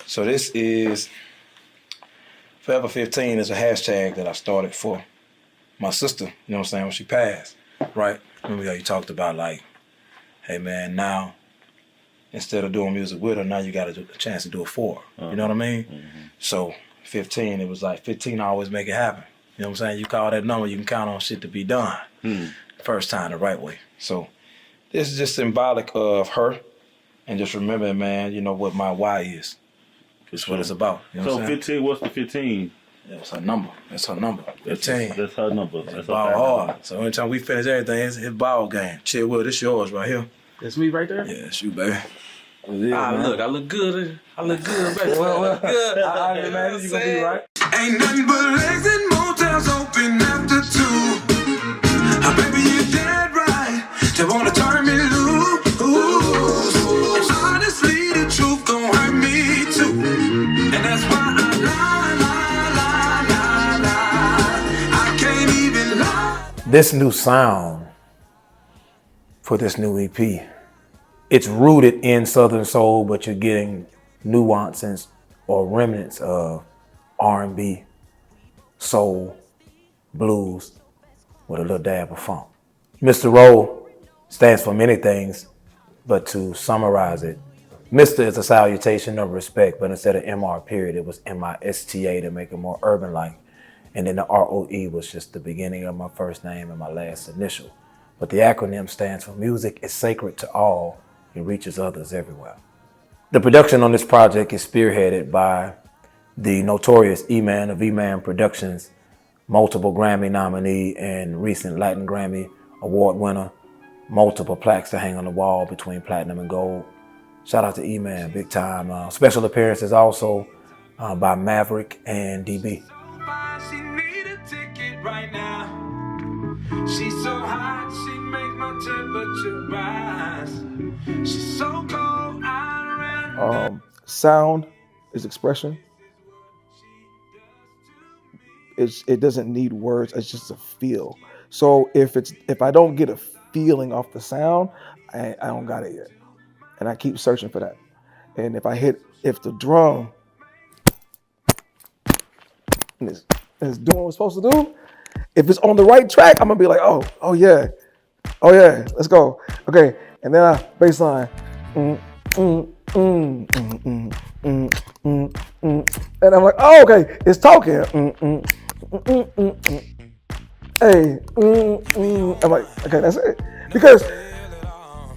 So this is Forever 15 is a hashtag that I started for my sister, you know what I'm saying, when she passed, right? Remember how you talked about like, hey man, now instead of doing music with her, now you got a chance to do it for her. You know what I mean? Mm-hmm. So 15, it was like 15 always make it happen. You know what I'm saying? You call that number, you can count on shit to be done. First time the right way. So this is just symbolic of her and just remembering, man, you know what my why is. It's what it's about. You know so what 15, what's the 15? That's her number. That's her number. 15. That's her number. That's ball hard. So anytime we finish everything, it's ball game. Chill Will, this yours right here. That's me right there? Yeah, it's you, baby. I look good. I look good, baby. Well, good. I imagine you gonna be right. Ain't nothing but legs and motels open after 2. Baby, you're dead right. They wanna turn me loose. And honestly, the truth gon' hurt me too. And that's why I lie. I can't even lie. This new sound for this new EP, it's rooted in Southern soul, but you're getting nuances or remnants of R&B, soul, blues, with a little dab of funk. Mr. Roe stands for many things, but to summarize it, Mr. is a salutation of respect, but instead of MR period, it was MISTA to make it more urban-like. And then the ROE was just the beginning of my first name and my last initial. But the acronym stands for Music is Sacred to All. It reaches others everywhere. The production on this project is spearheaded by the notorious Eman of Eman Productions, multiple Grammy nominee and recent Latin Grammy award winner, multiple plaques to hang on the wall between platinum and gold. Shout out to Eman, big time. Special appearances also by Maverick and DB. She need a ticket right now. She's so hot, she makes my temperature rise. She's so cold, I ran. Sound is expression. It doesn't need words. It's just a feel. So if I don't get a feeling off the sound, I don't got it yet, and I keep searching for that. And if the drum is doing what it's supposed to do, if it's on the right track, I'm gonna be like, oh yeah, let's go. Okay, and then bass line, and I'm like, oh okay, it's talking. Hey, I'm like, okay, that's it. Because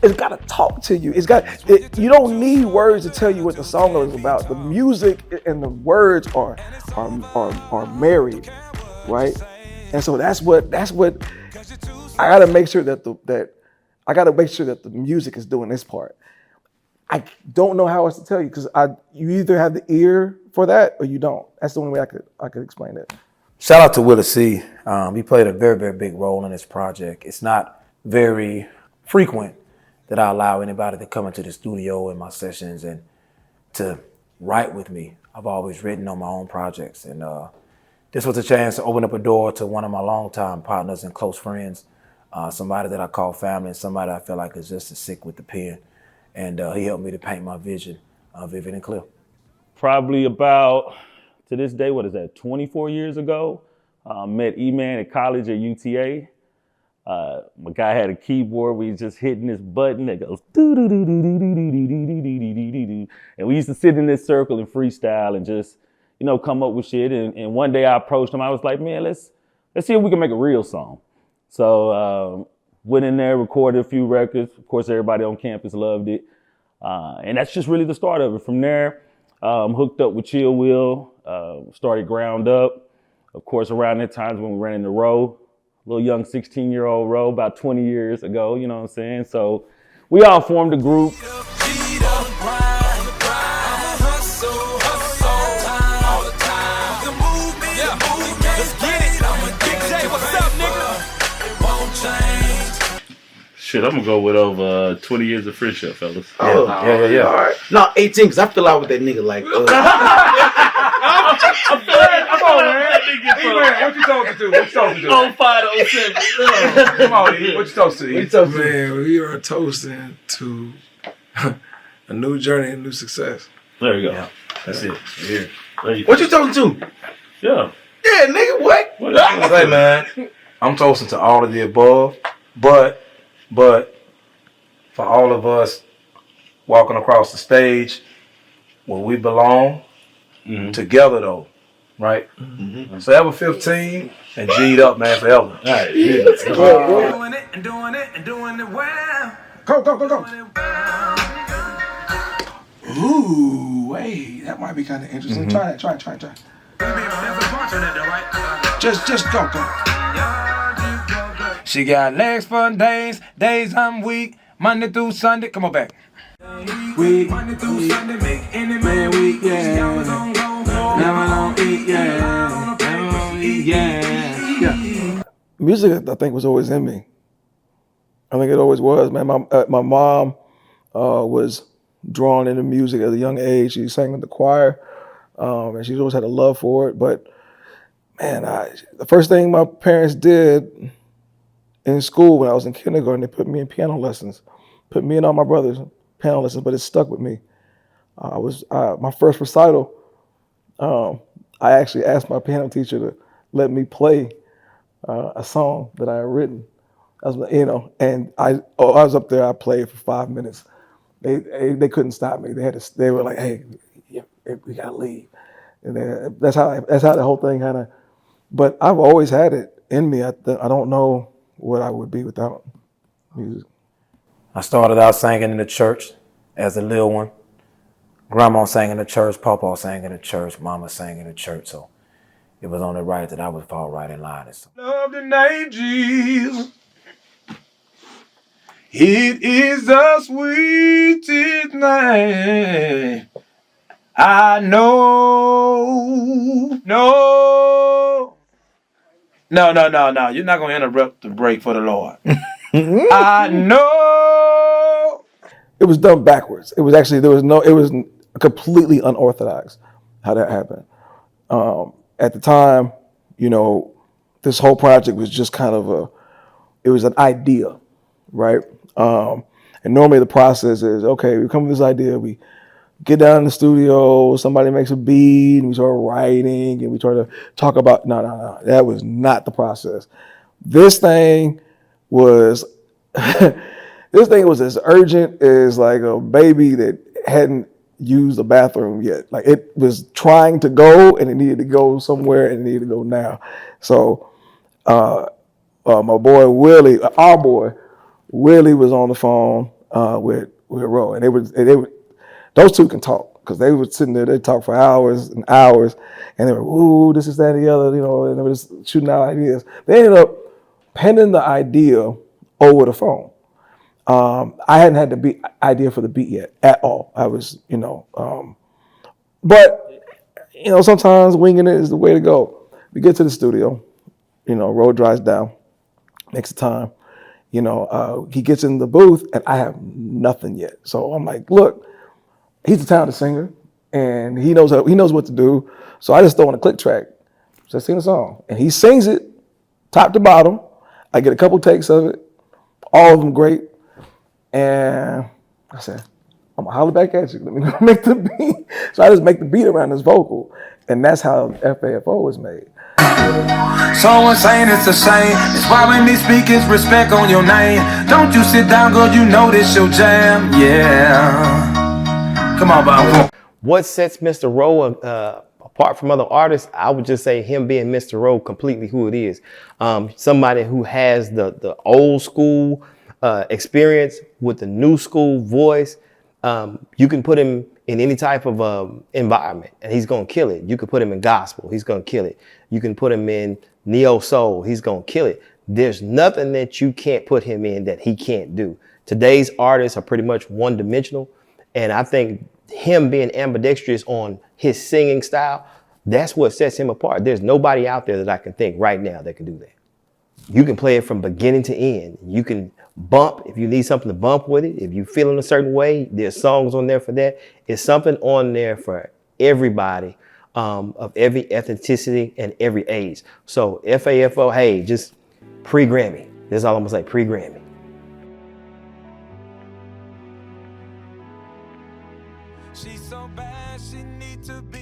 it's got to talk to you. You don't need words to tell you what the song is about. The music and the words are married, right? And so that's what I got to make sure that the music is doing this part. I don't know how else to tell you because you either have the ear for that or you don't. That's the only way I could explain it. Shout out to Willie C. He played a very, very big role in this project. It's not very frequent that I allow anybody to come into the studio in my sessions and to write with me. I've always written on my own projects. And this was a chance to open up a door to one of my longtime partners and close friends, somebody that I call family and somebody I feel like is just as sick with the pen. And he helped me to paint my vision vivid and clear. Probably about, to this day, 24 years ago, met Eman at college at UTA. My guy had a keyboard where he's just hitting this button that goes doo doo doo doo doo doo doo doo doo doo doo. And we used to sit in this circle and freestyle and just, come up with shit. And one day I approached him. I was like, man, let's see if we can make a real song. So went in there, recorded a few records. Of course, everybody on campus loved it. And that's just really the start of it. From there, hooked up with Chill Will, started Ground Up. Of course, around that time when we ran into Roe, little young 16-year-old Roe, about 20 years ago, you know what I'm saying? So we all formed a group. Shit, I'm gonna go with over 20 years of friendship, fellas. Oh, yeah. All right. No, 18, because I feel out with that nigga like. Come on, man. What you talking to? What you talking to? 05 to 07. Come on, E. What you talking to? Man, we are toasting to a new journey and new success. There you go. Yeah. That's it. Yeah. What you talking to? Yeah. Yeah, nigga, what? Say, man, I'm toasting to all of the above, but for all of us walking across the stage where we belong together, though, right? Forever 15 and G'd up, man, forever. All right, Doing it and doing it and doing it well. Go. Ooh, wait, that might be kind of interesting. Try it. Just go. She got legs for days I'm weak, Monday through Sunday. Come on back. Monday through Sunday, make any man week, yeah. Never don't eat, yeah. Never don't eat, yeah. Music, I think, was always in me. I think it always was, man. My mom was drawn into music at a young age. She sang in the choir, and she's always had a love for it. But man, the first thing my parents did in school when I was in kindergarten, they put me in piano lessons, put me and all my brothers in piano lessons. But it stuck with me. My first recital. I actually asked my piano teacher to let me play a song that I had written. And I was up there. I played for 5 minutes. They couldn't stop me. They were like, "Hey, we gotta leave." And that's how the whole thing kind of. But I've always had it in me. I don't know what I would be without music. I started out singing in the church as a little one. Grandma sang in the church, Papa sang in the church, Mama sang in the church. So it was only right that I would fall right in line. Love the name Jesus. It is the sweetest name I know. No. You're not going to interrupt the break for the Lord. I know. It was done backwards. It was completely unorthodox how that happened. At the time, this whole project was just kind of it was an idea, right? And normally the process is, okay, we come with this idea, we get down in the studio, somebody makes a beat, and we start writing, and we try to talk about, no. That was not the process. This thing was, as urgent as like a baby that hadn't used the bathroom yet. Like it was trying to go, and it needed to go somewhere, and it needed to go now. So my boy Willie, our boy Willie, was on the phone with Roe, and they would those two can talk because they were sitting there. They talk for hours and hours, and they were, ooh, this is that and the other, and they were just shooting out ideas. They ended up penning the idea over the phone. I hadn't had the idea for the beat yet at all. I was, but sometimes winging it is the way to go. We get to the studio, road drives down, makes the time. He gets in the booth and I have nothing yet. So I'm like, look, he's a talented singer and he knows what to do. So I just throw in a click track, just sing the song, and he sings it top to bottom. I get a couple takes of it, all of them great. And I said, I'm gonna holler back at you. Let me go make the beat. So I just make the beat around this vocal, and that's how FAFO was made. Someone saying it's a shame. It's why when they speak it's respect on your name. Don't you sit down, girl, you know this your jam. Yeah. Come on, Bob. What sets Mr. Roe apart from other artists? I would just say him being Mr. Roe, completely who it is. Somebody who has the old school experience with the new school voice. You can put him in any type of environment and he's gonna kill it. You could put him in gospel, he's gonna kill it. You can put him in neo soul, he's gonna kill it. There's nothing that you can't put him in that he can't do. Today's artists are pretty much one dimensional, and I think him being ambidextrous on his singing style, that's what sets him apart. There's nobody out there that I can think right now that can do that. You can play it from beginning to end. You can bump if you need something to bump with it. If you feel in a certain way, there's songs on there for that. It's something on there for everybody, of every ethnicity and every age. So FAFO, hey, just pre-Grammy. That's all I'm gonna say, pre-Grammy. She's so bad, she need to be